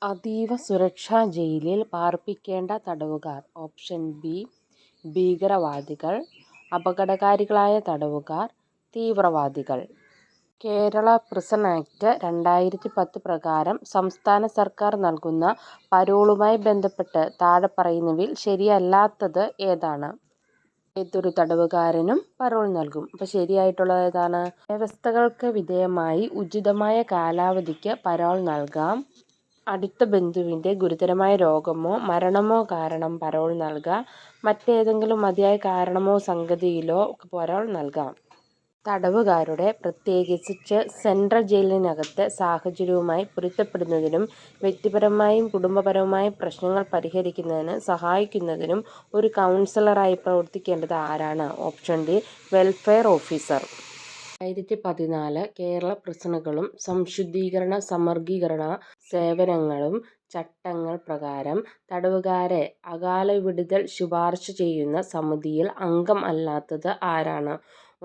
അതീവ സുരക്ഷാ ജയിലിൽ പാർപ്പിക്കേണ്ട തടവുകാർ. ഓപ്ഷൻ ബി ഭീകരവാദികൾ, അപകടകാരികളായ തടവുകാർ, തീവ്രവാദികൾ. കേരള പ്രിസൺ ആക്ട് 2010 പ്രകാരം സംസ്ഥാന സർക്കാർ നൽകുന്ന പരോളുമായി ബന്ധപ്പെട്ട് താഴെ പറയുന്നവയിൽ ശരിയല്ലാത്തത് ഏതാണ്? ഏതൊരു തടവുകാരനും പരോൾ നൽകും. അപ്പോൾ ശരിയായിട്ടുള്ളത് ഏതാണ്? വ്യവസ്ഥകൾക്ക് വിധേയമായി ഉചിതമായ കാലാവധിക്ക് പരോൾ നൽകാം. അടുത്ത ബന്ധുവിൻ്റെ ഗുരുതരമായ രോഗമോ മരണമോ കാരണം പരോൾ നൽകാം. മറ്റേതെങ്കിലും മതിയായ കാരണമോ സംഗതിയിലോ പരോൾ നൽകാം. തടവുകാരുടെ, പ്രത്യേകിച്ച് സെൻട്രൽ ജയിലിനകത്തെ സാഹചര്യവുമായി പൊരുത്തപ്പെടുന്നതിനും വ്യക്തിപരമായും കുടുംബപരമായും പ്രശ്നങ്ങൾ പരിഹരിക്കുന്നതിന് സഹായിക്കുന്നതിനും ഒരു കൗൺസിലറായി പ്രവർത്തിക്കേണ്ടത് ആരാണ്? Option D welfare officer. 2014 Kerala പ്രിസണുകളും സംശുദ്ധീകരണ സമഗ്രീകരണ സേവനങ്ങളും ചട്ടങ്ങൾ പ്രകാരം തടവുകാരെ അകാല വിടുതൽ ശുപാർശ ചെയ്യുന്ന സമിതിയിൽ അംഗം അല്ലാത്തത് ആരാണ്?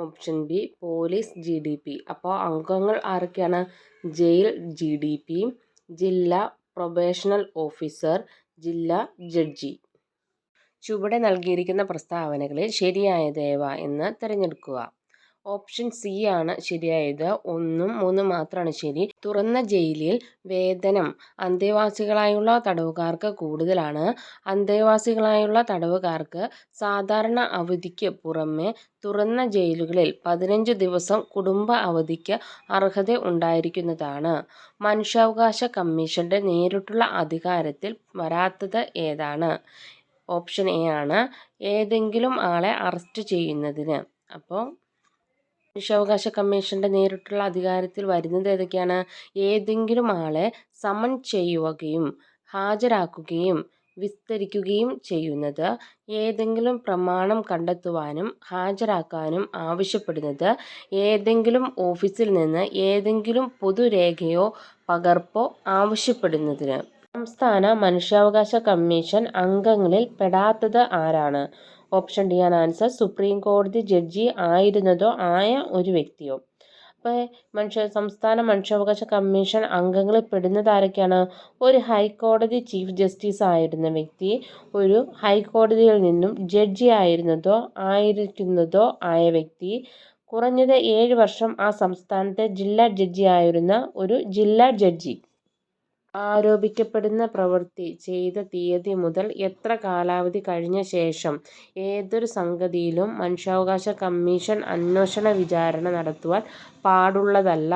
Option B police GDP. അപ്പോൾ അംഗങ്ങൾ ആരൊക്കെയാണ്? ജയിൽ GDP, ജില്ലാ പ്രൊബേഷണൽ ഓഫീസർ, ജില്ലാ ജഡ്ജി. ചുവടെ നൽകിയിരിക്കുന്ന പ്രസ്താവനകളിൽ ശരിയായത് ഏവ എന്ന് തിരഞ്ഞെടുക്കുക. ഓപ്ഷൻ സി ആണ് ശരിയായത്. 1ഉം 3ഉം മാത്രമാണ് ശരി. തുറന്ന ജയിലിൽ വേതനം അന്തേവാസികളായുള്ള തടവുകാർക്ക് കൂടുതലാണ്. അന്തേവാസികളായുള്ള തടവുകാർക്ക് സാധാരണ അവധിക്ക് പുറമെ തുറന്ന ജയിലുകളിൽ 15 ദിവസം കുടുംബ അവധിക്ക് അർഹത ഉണ്ടായിരിക്കുന്നതാണ്. മനുഷ്യാവകാശ കമ്മീഷന്റെ നേരിട്ടുള്ള അധികാരത്തിൽ വരാത്തത് ഏതാണ്? ഓപ്ഷൻ എ ആണ് ഏതെങ്കിലും ആളെ അറസ്റ്റ് ചെയ്യുന്നതിന്. അപ്പോൾ മനുഷ്യാവകാശ കമ്മീഷന്റെ നേരിട്ടുള്ള അധികാരത്തിൽ വരുന്നത് ഏതൊക്കെയാണ്? ഏതെങ്കിലും ആളെ സമൺ ചെയ്യുകയും ഹാജരാക്കുകയും വിസ്തരിക്കുകയും ചെയ്യുന്നത്, ഏതെങ്കിലും പ്രമാണം കണ്ടെത്തുവാനും ഹാജരാക്കാനും ആവശ്യപ്പെടുന്നത്, ഏതെങ്കിലും ഓഫീസിൽ നിന്ന് ഏതെങ്കിലും പൊതുരേഖയോ പകർപ്പോ ആവശ്യപ്പെടുന്നതിന്. സംസ്ഥാന മനുഷ്യാവകാശ കമ്മീഷൻ അംഗങ്ങളിൽ പെടാത്തത് ആരാണ്? ഓപ്ഷൻ ഡി ആണ് ആൻസർ. സുപ്രീം കോടതി ജഡ്ജി ആയിരുന്നതോ ആയ ഒരു വ്യക്തിയോ. അപ്പോൾ സംസ്ഥാന മനുഷ്യാവകാശ കമ്മീഷൻ അംഗങ്ങളിൽ പെടുന്നത് ആരൊക്കെയാണ്? ഒരു ഹൈക്കോടതി ചീഫ് ജസ്റ്റിസ് ആയിരുന്ന വ്യക്തി, ഒരു ഹൈക്കോടതിയിൽ നിന്നും ജഡ്ജി ആയിരിക്കുന്നതോ ആയ വ്യക്തി, കുറഞ്ഞത് 7 വർഷം ആ സംസ്ഥാനത്തെ ജില്ലാ ജഡ്ജി ആയിരുന്ന ഒരു ജില്ലാ ജഡ്ജി. ആരോപിക്കപ്പെടുന്ന പ്രവൃത്തി ചെയ്ത തീയതി മുതൽ എത്ര കാലാവധി കഴിഞ്ഞ ശേഷം ഏതൊരു സംഗതിയിലും മനുഷ്യാവകാശ കമ്മീഷൻ അന്വേഷണ വിചാരണ നടത്തുവാൻ പാടുള്ളതല്ല.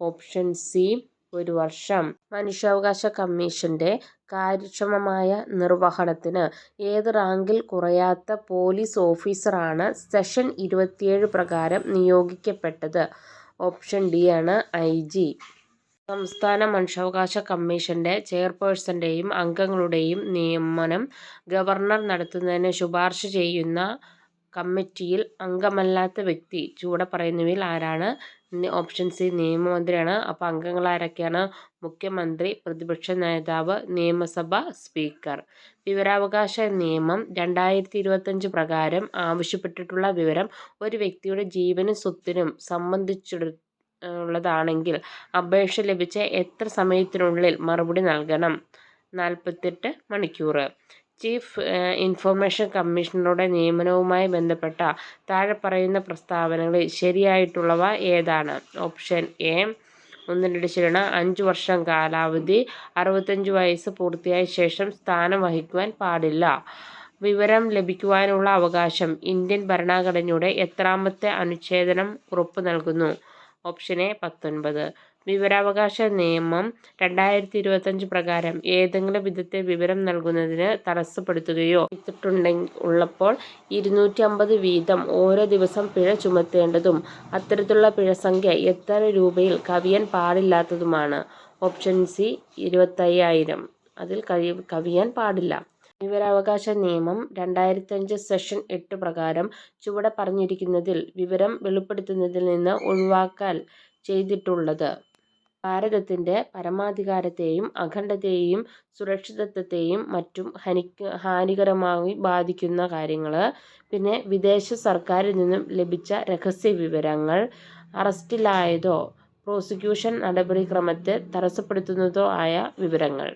ഓപ്ഷൻ സി 1 വർഷം. മനുഷ്യാവകാശ കമ്മീഷന്റെ കാര്യക്ഷമമായ നിർവഹണത്തിന് ഏത് റാങ്കിൽ കുറയാത്ത പോലീസ് ഓഫീസറാണ് സെക്ഷൻ 27 പ്രകാരം നിയോഗിക്കപ്പെട്ടത്? ഓപ്ഷൻ ഡി ആണ് IG. സംസ്ഥാന മനുഷ്യാവകാശ കമ്മീഷന്റെ ചെയർപേഴ്സന്റെയും അംഗങ്ങളുടെയും നിയമനം ഗവർണർ നടത്തുന്നതിന് ശുപാർശ ചെയ്യുന്ന കമ്മിറ്റിയിൽ അംഗമല്ലാത്ത വ്യക്തി ചുവടെ പറയുന്നവയിൽ ആരാണ്? ഓപ്ഷൻ സി നിയമമന്ത്രിയാണ്. അപ്പോൾ അംഗങ്ങൾ ആരൊക്കെയാണ്? മുഖ്യമന്ത്രി, പ്രതിപക്ഷ നേതാവ്, നിയമസഭ സ്പീക്കർ. വിവരാവകാശ നിയമം 2025 പ്രകാരം ആവശ്യപ്പെട്ടിട്ടുള്ള വിവരം ഒരു വ്യക്തിയുടെ ജീവനും സ്വത്തിനും സംബന്ധിച്ചുള്ളതാണെങ്കിൽ അപേക്ഷ ലഭിച്ച എത്ര സമയത്തിനുള്ളിൽ മറുപടി നൽകണം? 48 മണിക്കൂർ. ചീഫ് ഇൻഫർമേഷൻ കമ്മീഷണറുടെ നിയമനവുമായി ബന്ധപ്പെട്ട താഴെ പറയുന്ന പ്രസ്താവനകളിൽ ശരിയായിട്ടുള്ളവ ഏതാണ്? ഓപ്ഷൻ എ 1 ശരിയാണ്. 5 വർഷം കാലാവധി. 65 വയസ്സ് പൂർത്തിയായ ശേഷം സ്ഥാനം വഹിക്കുവാൻ പാടില്ല. വിവരം ലഭിക്കുവാനുള്ള അവകാശം ഇന്ത്യൻ ഭരണഘടനയുടെ എത്രാമത്തെ അനുച്ഛേദം ഉറപ്പു നൽകുന്നു? Option A 19. വിവരാവകാശ നിയമം 2025 പ്രകാരം ഏതെങ്കിലും വിധത്തിൽ വിവരം നൽകുന്നതിന് തടസ്സപ്പെടുത്തുകയോ ഉള്ളപ്പോൾ 250 വീതം ഓരോ ദിവസം പിഴ ചുമത്തേണ്ടതും അത്തരത്തിലുള്ള പിഴസംഖ്യ എത്ര രൂപയിൽ കവിയാൻ പാടില്ലാത്തതുമാണ്? Option C 25,000. അതിൽ കവിയാൻ പാടില്ല. വിവരാവകാശ നിയമം 2005 സെക്ഷൻ 8 പ്രകാരം ചുവടെ പറഞ്ഞിരിക്കുന്നതിൽ വിവരം വെളിപ്പെടുത്തുന്നതിൽ നിന്ന് ഒഴിവാക്കൽ ചെയ്തിട്ടുള്ളത്. ഭാരതത്തിന്റെ പരമാധികാരത്തെയും അഖണ്ഡതയെയും സുരക്ഷിതത്വത്തെയും മറ്റും ഹാനികരമായി ബാധിക്കുന്ന കാര്യങ്ങൾ, പിന്നെ വിദേശ സർക്കാരിൽ നിന്നും ലഭിച്ച രഹസ്യ വിവരങ്ങൾ, അറസ്റ്റിലായതോ പ്രോസിക്യൂഷൻ നടപടിക്രമത്തെ തടസ്സപ്പെടുത്തുന്നതോ ആയ വിവരങ്ങൾ.